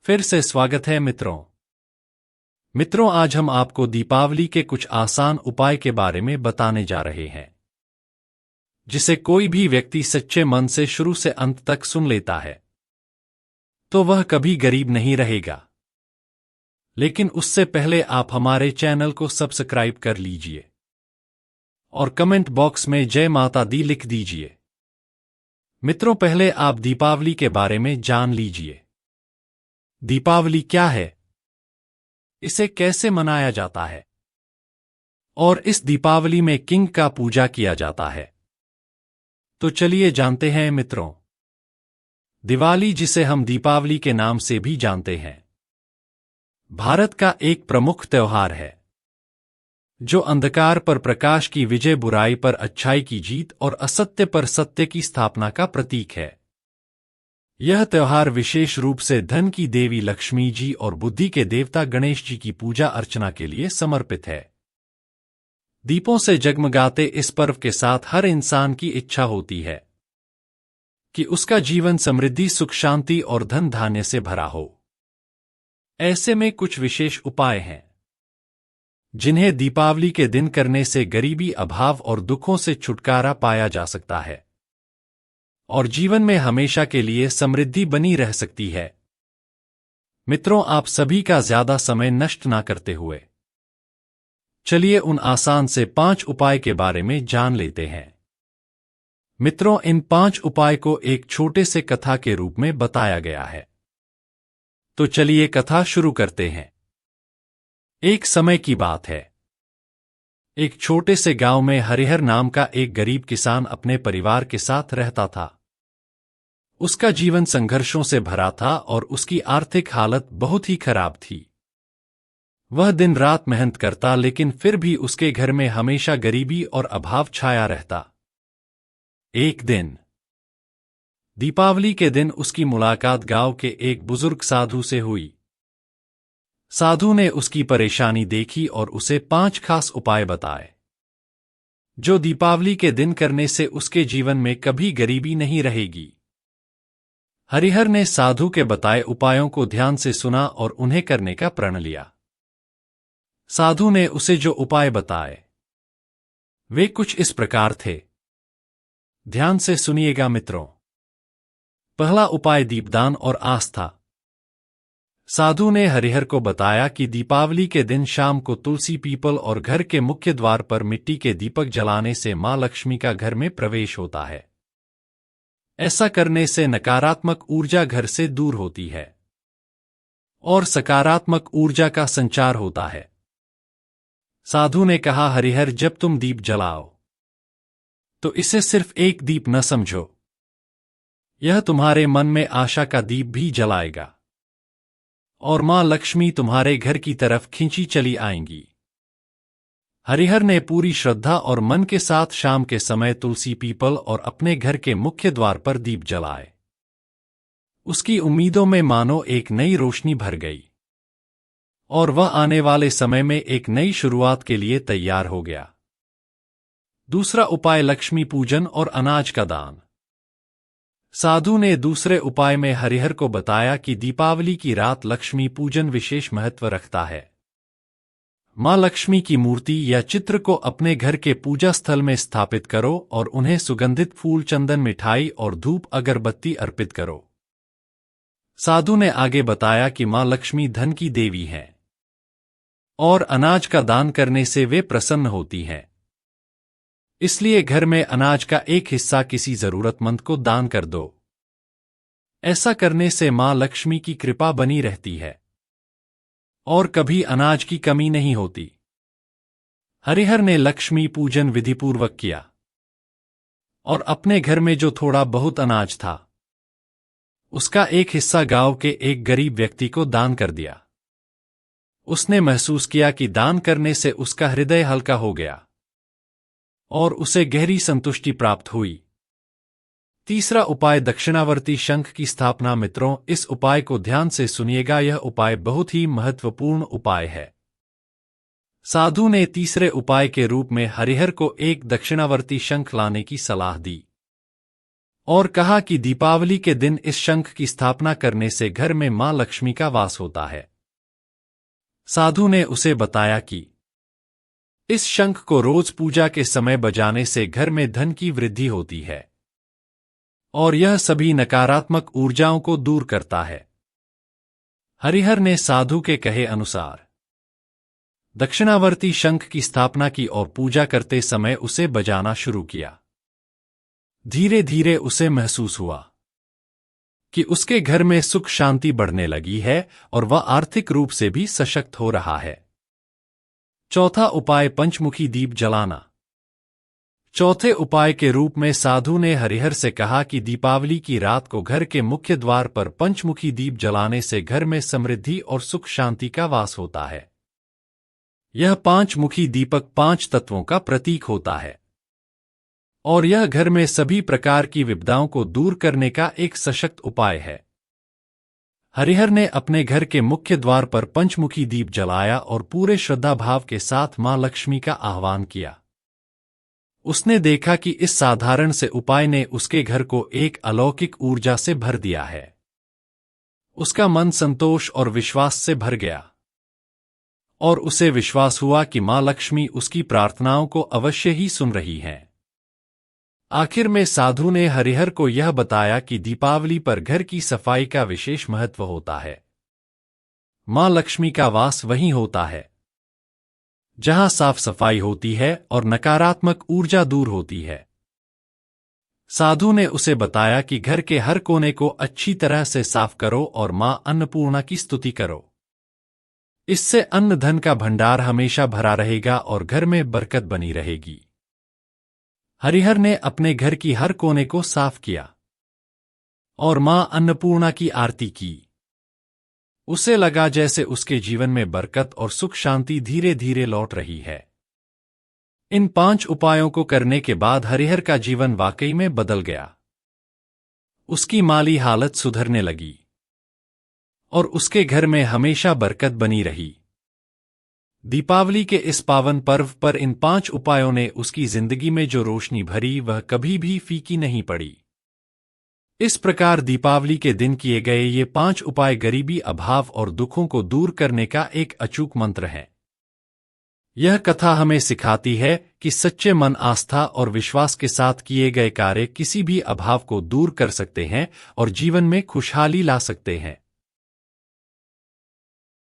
फिर से स्वागत है मित्रों, आज हम आपको दीपावली के कुछ आसान उपाय के बारे में बताने जा रहे हैं, जिसे कोई भी व्यक्ति सच्चे मन से शुरू से अंत तक सुन लेता है तो वह कभी गरीब नहीं रहेगा। लेकिन उससे पहले आप हमारे चैनल को सब्सक्राइब कर लीजिए और कमेंट बॉक्स में जय माता दी लिख दीजिए। मित्रों, पहले आप दीपावली के बारे में जान लीजिए। दीपावली क्या है, इसे कैसे मनाया जाता है और इस दीपावली में किंग का पूजा किया जाता है, तो चलिए जानते हैं मित्रों। दिवाली, जिसे हम दीपावली के नाम से भी जानते हैं, भारत का एक प्रमुख त्योहार है जो अंधकार पर प्रकाश की विजय, बुराई पर अच्छाई की जीत और असत्य पर सत्य की स्थापना का प्रतीक है। यह त्योहार विशेष रूप से धन की देवी लक्ष्मी जी और बुद्धि के देवता गणेश जी की पूजा अर्चना के लिए समर्पित है। दीपों से जगमगाते इस पर्व के साथ हर इंसान की इच्छा होती है कि उसका जीवन समृद्धि, सुख, शांति और धन धान्य से भरा हो। ऐसे में कुछ विशेष उपाय हैं जिन्हें दीपावली के दिन करने से गरीबी, अभाव और दुखों से छुटकारा पाया जा सकता है और जीवन में हमेशा के लिए समृद्धि बनी रह सकती है। मित्रों, आप सभी का ज्यादा समय नष्ट ना करते हुए चलिए उन आसान से 5 उपाय के बारे में जान लेते हैं। मित्रों, इन 5 उपाय को एक छोटे से कथा के रूप में बताया गया है, तो चलिए कथा शुरू करते हैं। एक समय की बात है। एक छोटे से गांव में हरिहर नाम का एक गरीब किसान अपने परिवार के साथ रहता था। उसका जीवन संघर्षों से भरा था और उसकी आर्थिक हालत बहुत ही खराब थी। वह दिन रात मेहनत करता, लेकिन फिर भी उसके घर में हमेशा गरीबी और अभाव छाया रहता। एक दिन, दीपावली के दिन, उसकी मुलाकात गांव के एक बुजुर्ग साधु से हुई। साधु ने उसकी परेशानी देखी और उसे 5 खास उपाय बताए जो दीपावली के दिन करने से उसके जीवन में कभी गरीबी नहीं रहेगी। हरिहर ने साधु के बताए उपायों को ध्यान से सुना और उन्हें करने का प्रण लिया। साधु ने उसे जो उपाय बताए वे कुछ इस प्रकार थे। ध्यान से सुनिएगा मित्रों। पहला उपाय, दीपदान और आस्था। साधु ने हरिहर को बताया कि दीपावली के दिन शाम को तुलसी, पीपल और घर के मुख्य द्वार पर मिट्टी के दीपक जलाने से मां लक्ष्मी का घर में प्रवेश होता है। ऐसा करने से नकारात्मक ऊर्जा घर से दूर होती है और सकारात्मक ऊर्जा का संचार होता है। साधु ने कहा, हरिहर, जब तुम दीप जलाओ तो इसे सिर्फ एक दीप न समझो, यह तुम्हारे मन में आशा का दीप भी जलाएगा और मां लक्ष्मी तुम्हारे घर की तरफ खींची चली आएंगी। हरिहर ने पूरी श्रद्धा और मन के साथ शाम के समय तुलसी, पीपल और अपने घर के मुख्य द्वार पर दीप जलाए। उसकी उम्मीदों में मानो एक नई रोशनी भर गई और वह आने वाले समय में एक नई शुरुआत के लिए तैयार हो गया। दूसरा उपाय, लक्ष्मी पूजन और अनाज का दान। साधु ने दूसरे उपाय में हरिहर को बताया कि दीपावली की रात लक्ष्मी पूजन विशेष महत्व रखता है। मां लक्ष्मी की मूर्ति या चित्र को अपने घर के पूजा स्थल में स्थापित करो और उन्हें सुगंधित फूल, चंदन, मिठाई और धूप अगरबत्ती अर्पित करो। साधु ने आगे बताया कि मां लक्ष्मी धन की देवी हैं और अनाज का दान करने से वे प्रसन्न होती हैं। इसलिए घर में अनाज का एक हिस्सा किसी जरूरतमंद को दान कर दो। ऐसा करने से मां लक्ष्मी की कृपा बनी रहती है और कभी अनाज की कमी नहीं होती। हरिहर ने लक्ष्मी पूजन विधिपूर्वक किया और अपने घर में जो थोड़ा बहुत अनाज था उसका एक हिस्सा गांव के एक गरीब व्यक्ति को दान कर दिया। उसने महसूस किया कि दान करने से उसका हृदय हल्का हो गया और उसे गहरी संतुष्टि प्राप्त हुई। तीसरा उपाय, दक्षिणावर्ती शंख की स्थापना। मित्रों, इस उपाय को ध्यान से सुनिएगा, यह उपाय बहुत ही महत्वपूर्ण उपाय है। साधु ने तीसरे उपाय के रूप में हरिहर को एक दक्षिणावर्ती शंख लाने की सलाह दी और कहा कि दीपावली के दिन इस शंख की स्थापना करने से घर में मां लक्ष्मी का वास होता है। साधु ने उसे बताया कि इस शंख को रोज पूजा के समय बजाने से घर में धन की वृद्धि होती है और यह सभी नकारात्मक ऊर्जाओं को दूर करता है। हरिहर ने साधु के कहे अनुसार दक्षिणावर्ती शंख की स्थापना की और पूजा करते समय उसे बजाना शुरू किया। धीरे धीरे उसे महसूस हुआ कि उसके घर में सुख शांति बढ़ने लगी है और वह आर्थिक रूप से भी सशक्त हो रहा है। चौथा उपाय पंचमुखी दीप जलाना। चौथे उपाय के रूप में साधु ने हरिहर से कहा कि दीपावली की रात को घर के मुख्य द्वार पर पंचमुखी दीप जलाने से घर में समृद्धि और सुख शांति का वास होता है। यह पांचमुखी दीपक 5 तत्वों का प्रतीक होता है और यह घर में सभी प्रकार की विपदाओं को दूर करने का एक सशक्त उपाय है। हरिहर ने अपने घर के मुख्य द्वार पर पंचमुखी दीप जलाया और पूरे श्रद्धा भाव के साथ मां लक्ष्मी का आह्वान किया। उसने देखा कि इस साधारण से उपाय ने उसके घर को एक अलौकिक ऊर्जा से भर दिया है। उसका मन संतोष और विश्वास से भर गया और उसे विश्वास हुआ कि मां लक्ष्मी उसकी प्रार्थनाओं को अवश्य ही सुन रही हैं। आखिर में साधु ने हरिहर को यह बताया कि दीपावली पर घर की सफाई का विशेष महत्व होता है। मां लक्ष्मी का वास वहीं होता है जहां साफ सफाई होती है और नकारात्मक ऊर्जा दूर होती है। साधु ने उसे बताया कि घर के हर कोने को अच्छी तरह से साफ करो और मां अन्नपूर्णा की स्तुति करो। इससे अन्न धन का भंडार हमेशा भरा रहेगा और घर में बरकत बनी रहेगी। हरिहर ने अपने घर की हर कोने को साफ किया और मां अन्नपूर्णा की आरती की। उसे लगा जैसे उसके जीवन में बरकत और सुख शांति धीरे धीरे लौट रही है। इन 5 उपायों को करने के बाद हरिहर का जीवन वाकई में बदल गया। उसकी माली हालत सुधरने लगी और उसके घर में हमेशा बरकत बनी रही। दीपावली के इस पावन पर्व पर इन 5 उपायों ने उसकी जिंदगी में जो रोशनी भरी वह कभी भी फीकी नहीं पड़ी। इस प्रकार दीपावली के दिन किए गए ये 5 उपाय गरीबी, अभाव और दुखों को दूर करने का एक अचूक मंत्र है। यह कथा हमें सिखाती है कि सच्चे मन, आस्था और विश्वास के साथ किए गए कार्य किसी भी अभाव को दूर कर सकते हैं और जीवन में खुशहाली ला सकते हैं।